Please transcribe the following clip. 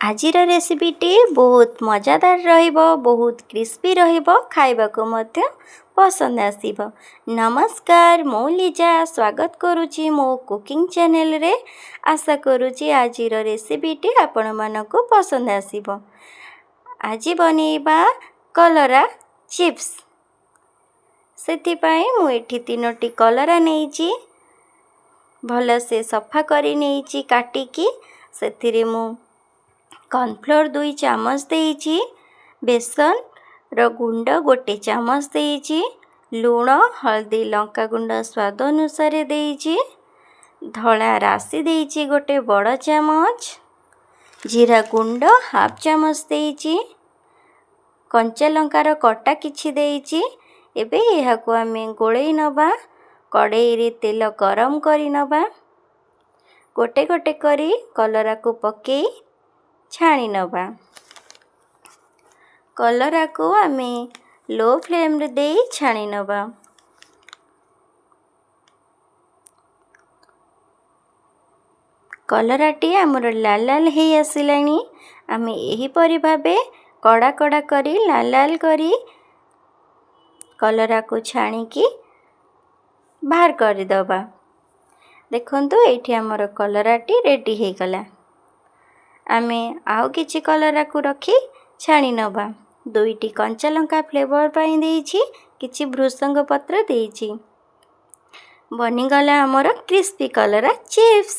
आजिर रेसिपीटी बहुत मजादार रहिबो, बहुत क्रिस्पी रहिबो, खाइबाको मध्य पसंद आसिबो। नमस्कार, मु लिजा स्वागत करुची मो कुकिंग चैनल रे। आशा करुची आजिर रेसिपीटी आपण मानको पसंद आसिबो। आजि बनेइबा कलरा चिप्स। सेथिपाई मु एठी 3टी कलरा नेइची, भल से सफा करी नेइची काटिकी। सेथिरे मु कॉर्नफ्लोर 2 चामच देइची, बेसन रो गुंड 1 चामच देइची, लूण हल्दी लंका गुंड स्वाद अनुसार देइची, धला राशि देइची 1 बड़ चामच, जीरा गुंड हाफ चामच देइची, कंचा लंकार कटा किछि देइची। एबे एहाको आमे गोळेई नबा। कड़ाई रे तेल गरम करी नबा। गोटे गोटे करी कलरा को पकेई छाणी नबा। कलरा को आमे लो फ्लेम रे देई छाणी नबा। कलराटी आमर लाल लाल हेई आसिलानी। आमे एही परि भाबे कड़ा कड़ा करी लाल लाल करी कलरा को छाणी की बाहर कर दबा। देखंतु एठी आमर कलराटी रेडी हे गला। आमे आउ किछि कलरा को रखी छाणी नबा। 2टी कंचा लंका फ्लेवर पाई देइछि, किछि भृसंग पत्र देइछि। बनी गला आमर क्रिस्पी कलरा चिप्स।